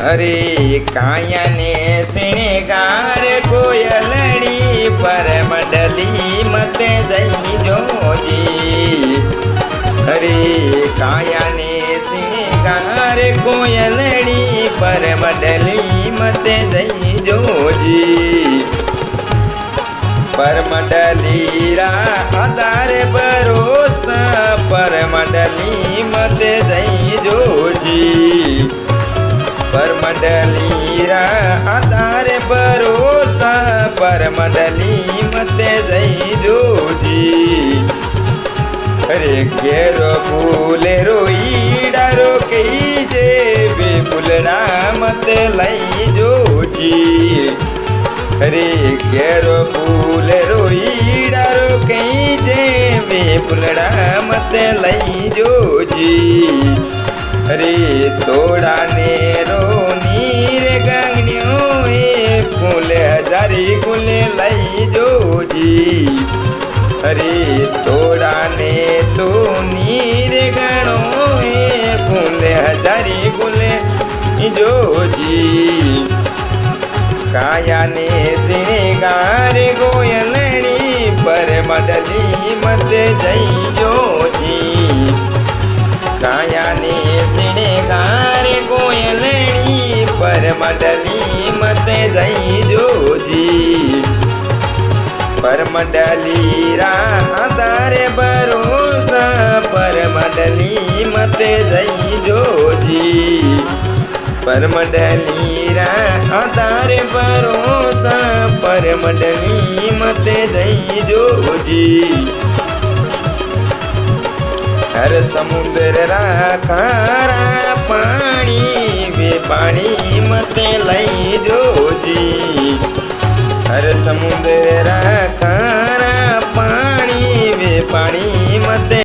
अरे काया ने श्रृंगार कोयलड़ी पर मंडली मत जई जोजी। अरे काया ने श्रृंगार कोयलड़ी पर मंडली मत जई जोजी। पर मंडली रा आधार भरोसा पर मंडली मत जई जोजी। पर मंडली रा आधार भरोसा पर मंडली मत जई जोजी। अरे केरो फूले रोई डारो कही जे बे फूलना मत लई जोजी। अरे केरो फूल रोई डारो कहीं जे बे फूलड़ा मत लई जोजी। अरे तोड़ा ने रो नीर गंगनियो ए फूल हजारी गुल लई जोजी। अरे तोड़ा ने तो नीर गणो ए फूल हजारी गुल जोजी। काया ने श्रृंगार कोयलड़ी पर मंडली मत जई जोजी। काया ने श्रृंगार कोयलड़ी पर मंडली मत जई जोजी। पर मंडली रा आधार भरोसा पर मंडली मत जई जोजी। पर मंडली रा आधार भरोसा पर मंडली मत जई जोजी। हर समुद्र रा खारा पानी वे पानी मत लई जोजी। हर समुद्र रा खारा पानी वे पानी